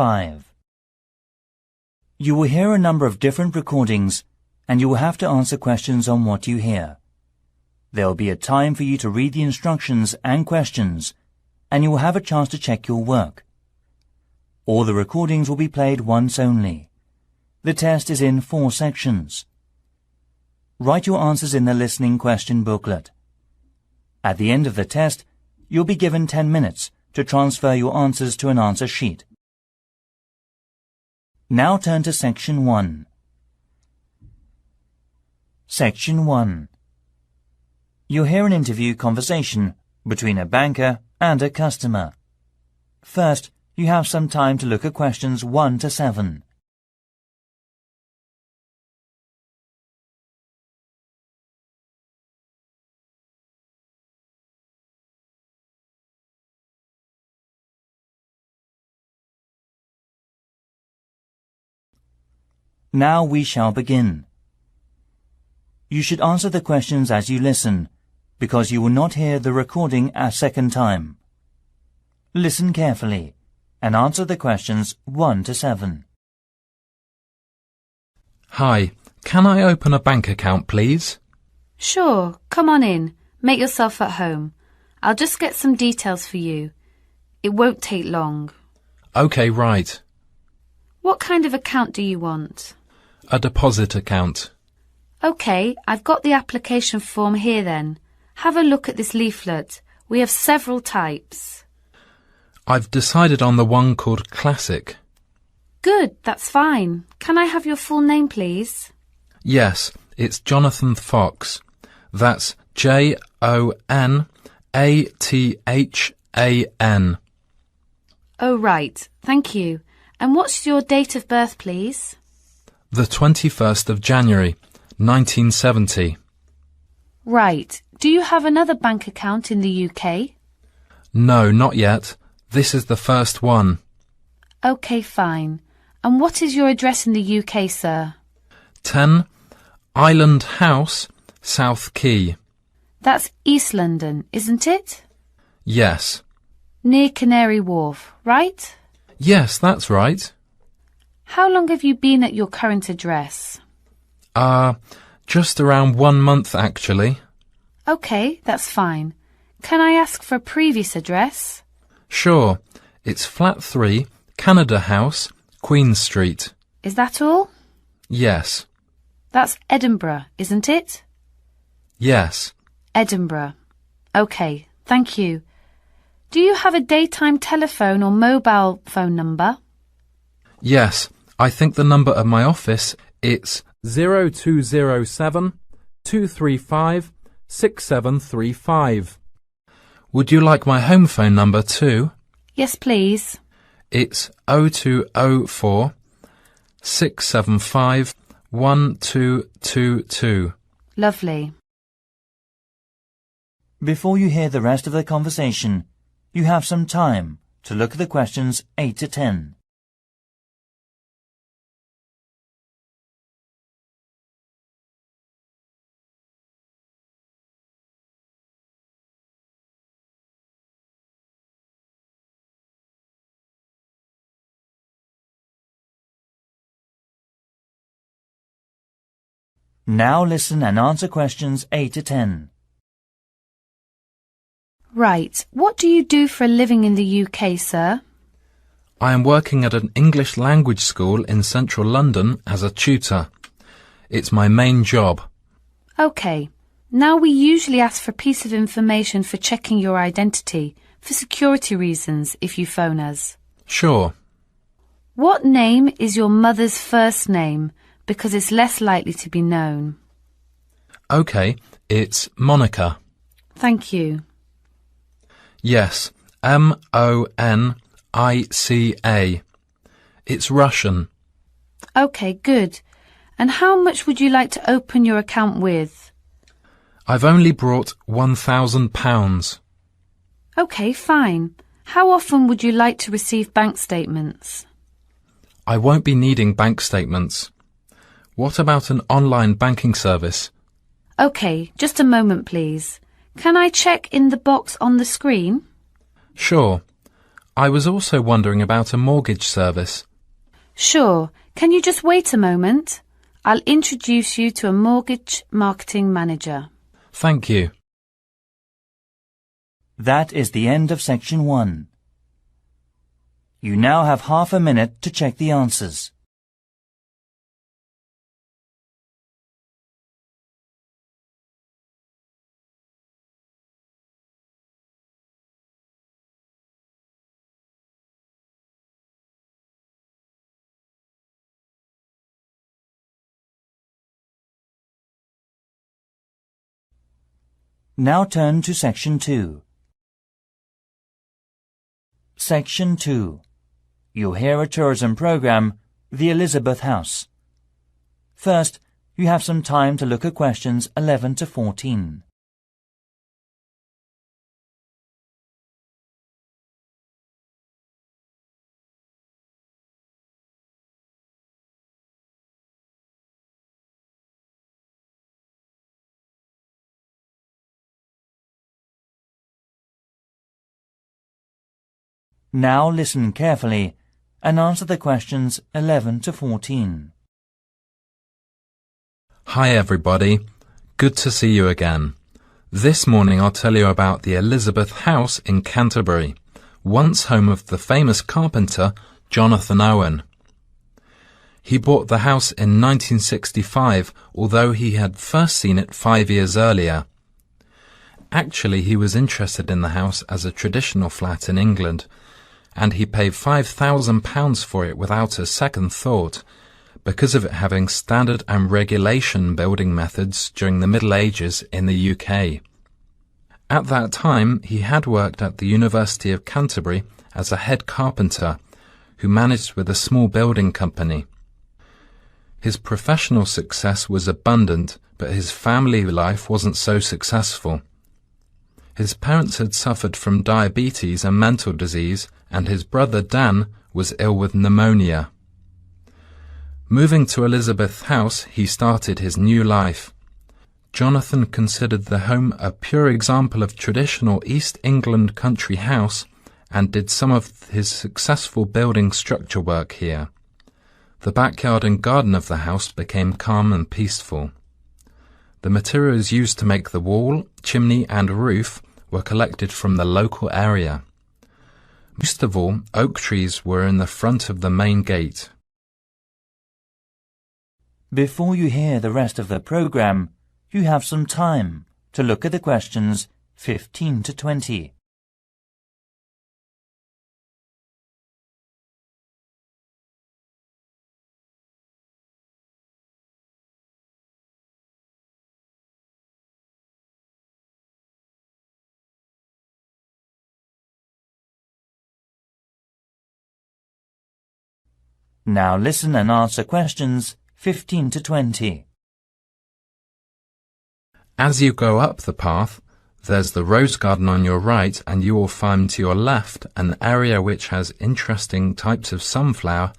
5. You will hear a number of different recordings and you will have to answer questions on what you hear. There will be a time for you to read the instructions and questions, and you will have a chance to check your work. All the recordings will be played once only. The test is in 4 sections. Write your answers in the listening question booklet. At the end of the test, you'll be given 10 minutes to transfer your answers to an answer sheet. Now turn to Section 1. Section 1. You'll hear an interview conversation between a banker and a customer. First, you have some time to look at questions 1 to 7. Now we shall begin. You should answer the questions as you listen, because you will not hear the recording a second time. Listen carefully and answer the questions 1 to 7. Hi, can I open a bank account, please? Sure, come on in. Make yourself at home. I'll just get some details for you. It won't take long. OK, right. What kind of account do you want? A deposit account. OK, I've got the application form here then. Have a look at this leaflet. We have several types. I've decided on the one called Classic. Good, that's fine. Can I have your full name, please? Yes, it's Jonathan Fox. That's Jonathan. Oh, right. Thank you. And what's your date of birth, please? The 21st of January, 1970. Right. Do you have another bank account in the UK? No, not yet. This is the first one. OK, fine. And what is your address in the UK, sir? 10 Island House, South Quay. That's East London, isn't it? Yes. Near Canary Wharf, right? Yes, that's right. How long have you been at your current address? Just around 1 month, actually. OK, that's fine. Can I ask for a previous address? Sure. It's Flat 3, Canada House, Queen Street. Is that all? Yes. That's Edinburgh, isn't it? Yes. Edinburgh. OK, thank you. Do you have a daytime telephone or mobile phone number? Yes. I think the number of my office, it's 0207 235 6735. Would you like my home phone number too? Yes, please. It's 0204 675 1222. Lovely. Before you hear the rest of the conversation, you have some time to look at the questions 8 to 10. Now listen and answer questions 8 to 10. Right. What do you do for a living in the UK, sir? I am working at an English language school in central London as a tutor. It's my main job. OK. Now we usually ask for a piece of information for checking your identity, for security reasons, if you phone us. Sure. What name is your mother's first name? Because it's less likely to be known. OK, it's Monica. Thank you. Yes, Monica. It's Russian. OK, good. And how much would you like to open your account with? I've only brought £1,000. OK, fine. How often would you like to receive bank statements? I won't be needing bank statements. What about an online banking service? OK, just a moment, please. Can I check in the box on the screen? Sure. I was also wondering about a mortgage service. Sure. Can you just wait a moment? I'll introduce you to a mortgage marketing manager. Thank you. That is the end of section 1. You now have half a minute to check the answers. Now turn to section 2. Section 2. You'll hear a tourism program, The Elizabeth House. First, you have some time to look at questions 11 to 14. Now listen carefully and answer the questions 11 to 14. Hi everybody. Good to see you again. This morning I'll tell you about the Elizabeth House in Canterbury, once home of the famous carpenter Jonathan Owen. He bought the house in 1965, although he had first seen it 5 years earlier. Actually, he was interested in the house as a traditional flat in England, and he paid £5,000 for it without a second thought, because of it having standard and regulation building methods during the Middle Ages in the UK. At that time, he had worked at the University of Canterbury as a head carpenter, who managed with a small building company. His professional success was abundant, but his family life wasn't so successful. His parents had suffered from diabetes and mental disease, and his brother Dan was ill with pneumonia. Moving to Elizabeth House, he started his new life. Jonathan considered the home a pure example of traditional East England country house and did some of his successful building structure work here. The backyard and garden of the house became calm and peaceful. The materials used to make the wall, chimney and roof were collected from the local area. Most of all, oak trees were in the front of the main gate. Before you hear the rest of the program, you have some time to look at the questions 15 to 20. Now listen and answer questions 15 to 20. As you go up the path, there's the rose garden on your right, and you will find to your left an area which has interesting types of sunflower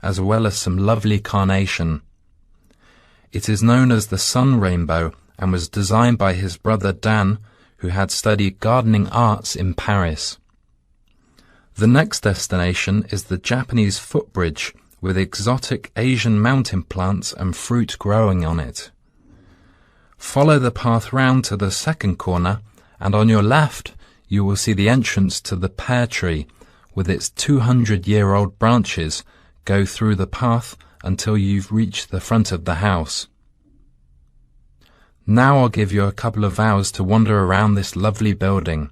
as well as some lovely carnation. It is known as the sun rainbow and was designed by his brother Dan, who had studied gardening arts in Paris. The next destination is the Japanese footbridge, with exotic Asian mountain plants and fruit growing on it. Follow the path round to the second corner, and on your left you will see the entrance to the pear tree, with its 200-year-old branches go through the path until you've reached the front of the house. Now I'll give you a couple of hours to wander around this lovely building.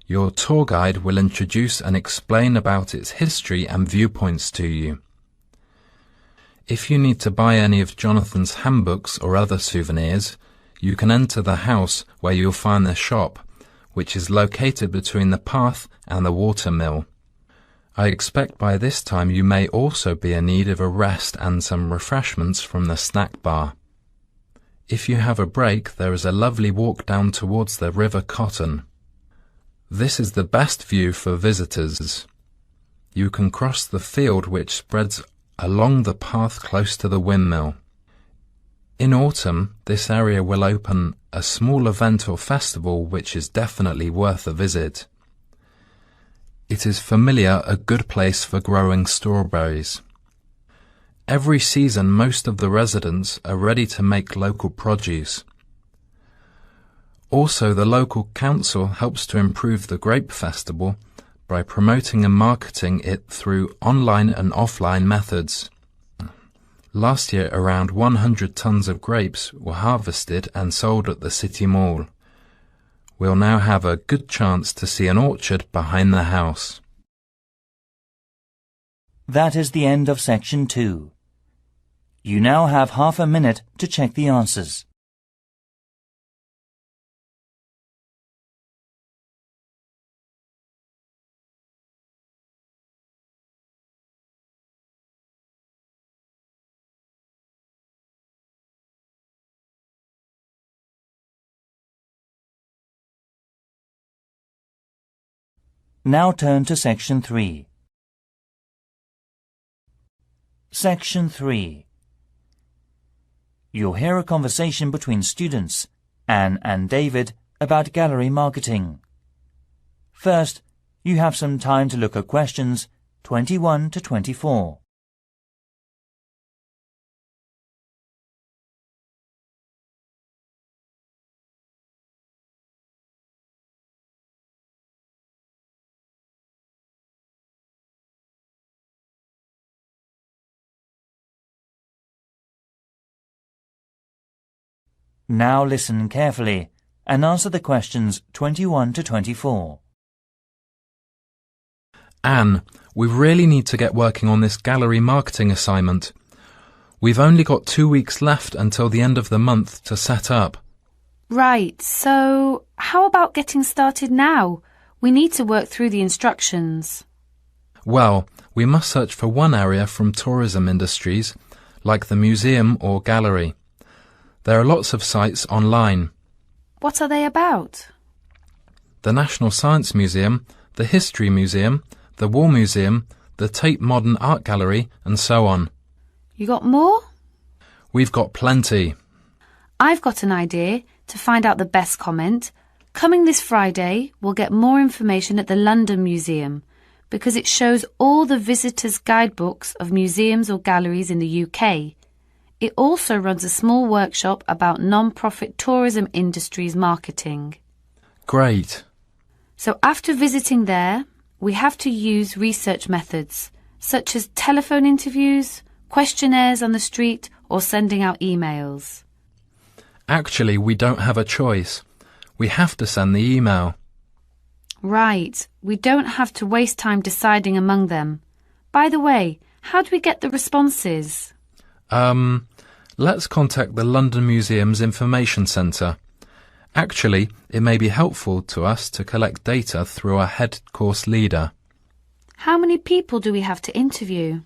Your tour guide will introduce and explain about its history and viewpoints to you. If you need to buy any of Jonathan's handbooks or other souvenirs, you can enter the house where you'll find the shop, which is located between the path and the watermill. I expect by this time you may also be in need of a rest and some refreshments from the snack bar. If you have a break, there is a lovely walk down towards the River Cotton. This is the best view for visitors. You can cross the field which spreads along the path close to the windmill. In autumn, this area will open a small event or festival which is definitely worth a visit. It is familiar a good place for growing strawberries. Every season most of the residents are ready to make local produce. Also, the local council helps to improve the grape festival by promoting and marketing it through online and offline methods. Last year around 100 tons of grapes were harvested and sold at the city mall. We'll now have a good chance to see an orchard behind the house. That is the end of section 2. You now have half a minute to check the answers. Now turn to section 3. Section 3. You'll hear a conversation between students, Anne and David, about gallery marketing. First, you have some time to look at questions 21 to 24. Now listen carefully and answer the questions 21 to 24. Anne, we really need to get working on this gallery marketing assignment. We've only got 2 weeks left until the end of the month to set up. Right, so how about getting started now? We need to work through the instructions. Well, we must search for one area from tourism industries, like the museum or gallery. There are lots of sites online. What are they about? The National Science Museum, the History Museum, the War Museum, the Tate Modern Art Gallery, and so on. You got more? We've got plenty. I've got an idea to find out the best comment. Coming this Friday, we'll get more information at the London Museum because it shows all the visitors' guidebooks of museums or galleries in the UK. It also runs a small workshop about non-profit tourism industries marketing. Great. So after visiting there, we have to use research methods, such as telephone interviews, questionnaires on the street, or sending out emails. Actually, we don't have a choice. We have to send the email. Right. We don't have to waste time deciding among them. By the way, how do we get the responses? Let's contact the London Museum's Information Centre. Actually, it may be helpful to us to collect data through our head course leader. How many people do we have to interview?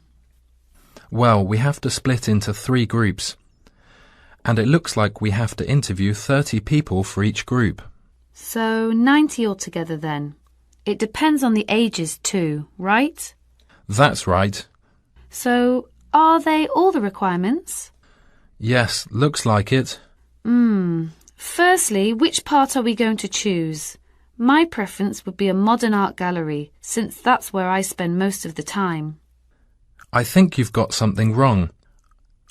Well, we have to split into 3 groups. And it looks like we have to interview 30 people for each group. So 90 altogether then. It depends on the ages too, right? That's right. So are they all the requirements? Yes, looks like it. Firstly, which part are we going to choose? My preference would be a modern art gallery, since that's where I spend most of the time. I think you've got something wrong.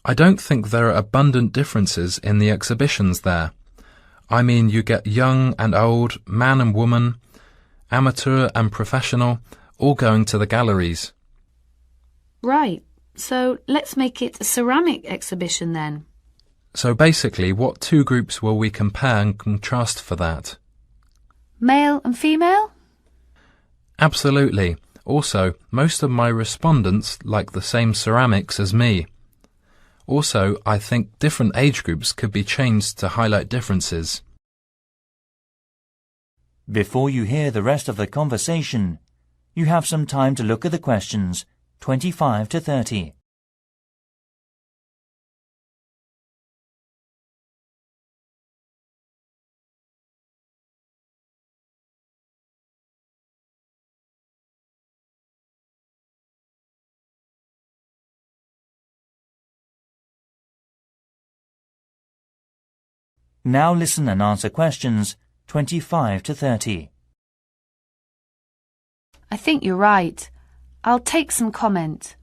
I don't think there are abundant differences in the exhibitions there. I mean, you get young and old, man and woman, amateur and professional, all going to the galleries. Right. So let's make it a ceramic exhibition then. So basically, what 2 groups will we compare and contrast for that? Male and female? Absolutely. Also, most of my respondents like the same ceramics as me. Also, I think different age groups could be changed to highlight differences. Before you hear the rest of the conversation, you have some time to look at the questions 25 to 30. Now listen and answer questions 25 to 30. I think you're right. I'll take some comment.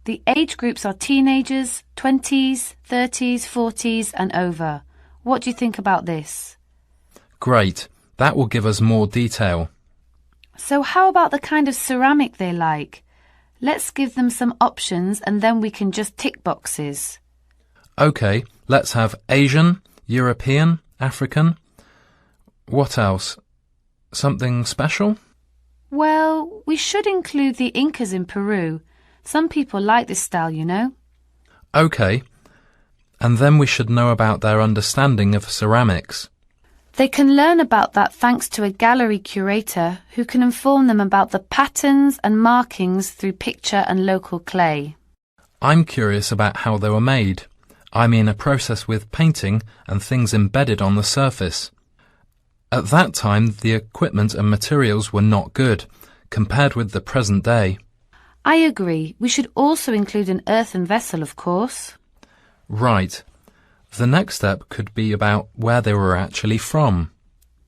The age groups are teenagers, 20s, 30s, 40s and over. What do you think about this? Great. That will give us more detail. So how about the kind of ceramic they like? Let's give them some options and then we can just tick boxes. OK, let's have Asian, European, African. What else? Something special? Well, we should include the Incas in Peru. Some people like this style, you know. OK. And then we should know about their understanding of ceramics. They can learn about that thanks to a gallery curator who can inform them about the patterns and markings through picture and local clay. I'm curious about how they were made. I mean a process with painting and things embedded on the surface. At that time, the equipment and materials were not good, compared with the present day. I agree. We should also include an earthen vessel, of course. Right. The next step could be about where they were actually from.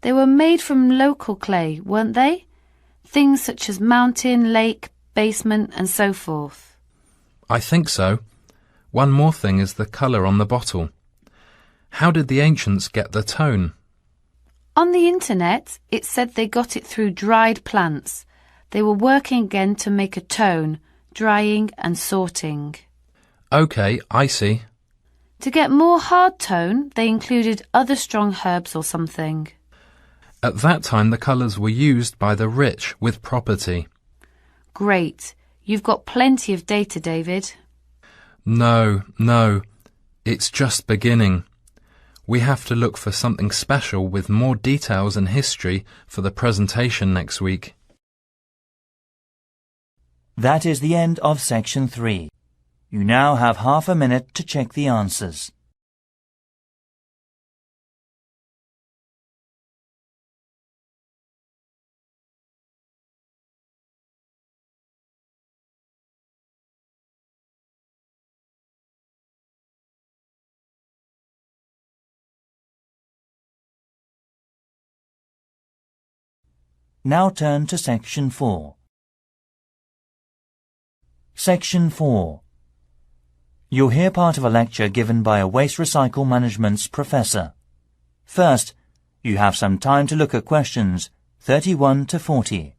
They were made from local clay, weren't they? Things such as mountain, lake, basement and so forth. I think so. One more thing is the colour on the bottle. How did the ancients get the tone? On the internet, it said they got it through dried plants. They were working again to make a tone, drying and sorting. OK, I see. To get more hard tone, they included other strong herbs or something. At that time, the colours were used by the rich with property. Great. You've got plenty of data, David. No. It's just beginning. We have to look for something special with more details and history for the presentation next week. That is the end of section 3. You now have half a minute to check the answers. Now turn to section 4. Section 4. You'll hear part of a lecture given by a waste recycle management's professor. First, you have some time to look at questions 31 to 40.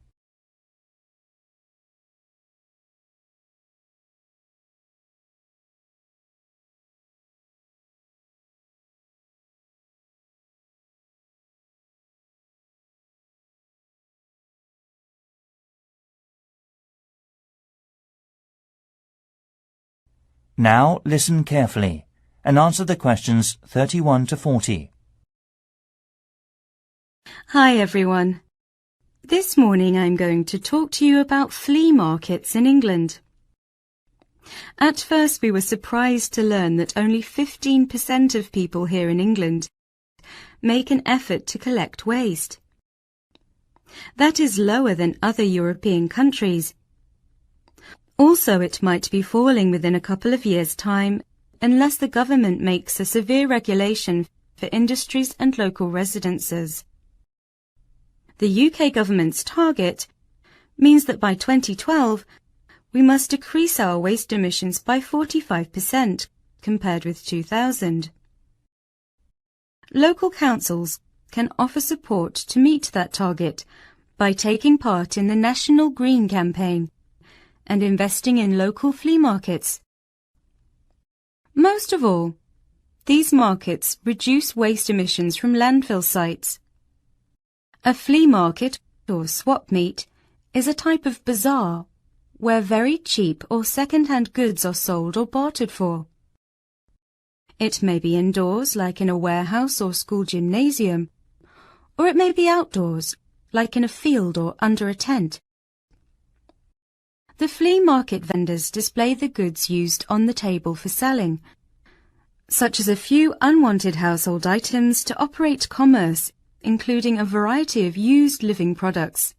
Now listen carefully and answer the questions 31 to 40. Hi everyone. This morning I'm going to talk to you about flea markets in England. At first we were surprised to learn that only 15% of people here in England make an effort to collect waste. That is lower than other European countries. Also, it might be falling within a couple of years' time unless the government makes a severe regulation for industries and local residences. The UK government's target means that by 2012 we must decrease our waste emissions by 45% compared with 2000. Local councils can offer support to meet that target by taking part in the National Green Campaign and investing in local flea markets. Most of all, these markets reduce waste emissions from landfill sites. A flea market, or swap meet, is a type of bazaar where very cheap or second-hand goods are sold or bartered for. It may be indoors, like in a warehouse or school gymnasium, or it may be outdoors, like in a field or under a tent. The flea market vendors display the goods used on the table for selling, such as a few unwanted household items to operate commerce, including a variety of used living products.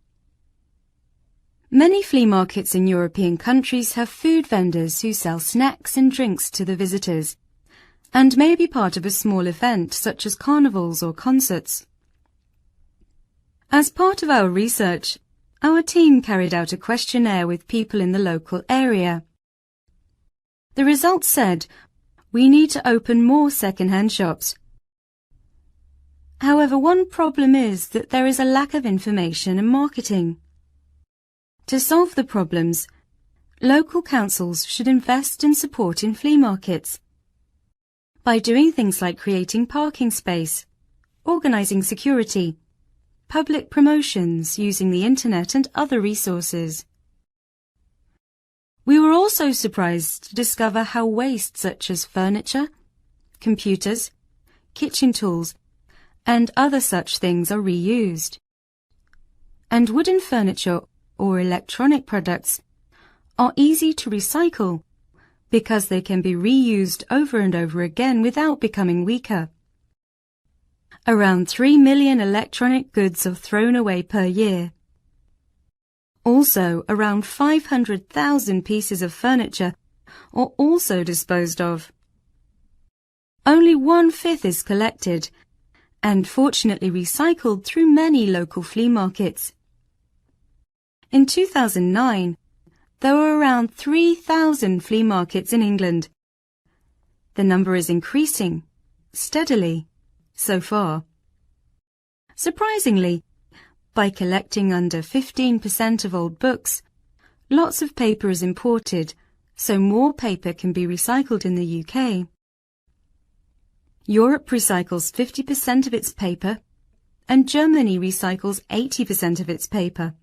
Many flea markets in European countries have food vendors who sell snacks and drinks to the visitors, and may be part of a small event such as carnivals or concerts. As part of our research, our team carried out a questionnaire with people in the local area. The results said we need to open more second-hand shops. However, one problem is that there is a lack of information and marketing. To solve the problems, local councils should invest and support in flea markets by doing things like creating parking space, organising security, public promotions using the internet and other resources. We were also surprised to discover how waste such as furniture, computers, kitchen tools, and other such things are reused. And wooden furniture or electronic products are easy to recycle because they can be reused over and over again without becoming weaker. Around 3 million electronic goods are thrown away per year. Also, around 500,000 pieces of furniture are also disposed of. Only 1/5 is collected and fortunately recycled through many local flea markets. In 2009, there were around 3,000 flea markets in England. The number is increasing steadily so far. Surprisingly, by collecting under 15% of old books, lots of paper is imported, so more paper can be recycled in the UK. Europe recycles 50% of its paper, and Germany recycles 80% of its paper.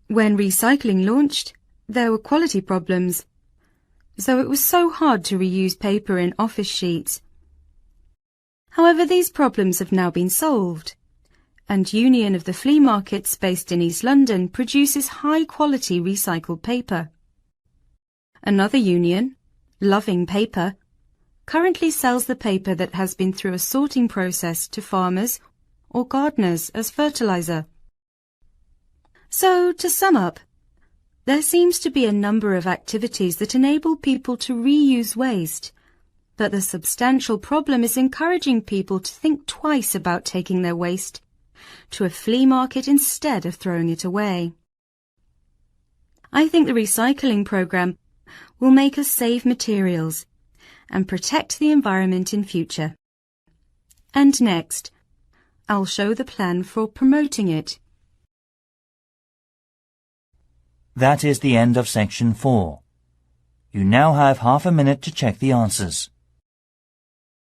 When recycling launched, there were quality problems, so it was so hard to reuse paper in office sheets. However, these problems have now been solved, and Union of the Flea Markets based in East London produces high-quality recycled paper. Another union, Loving Paper, currently sells the paper that has been through a sorting process to farmers or gardeners as fertilizer. So, to sum up, there seems to be a number of activities that enable people to reuse waste, but the substantial problem is encouraging people to think twice about taking their waste to a flea market instead of throwing it away. I think the recycling program will make us save materials and protect the environment in future. And next, I'll show the plan for promoting it. That is the end of section 4. You now have half a minute to check the answers.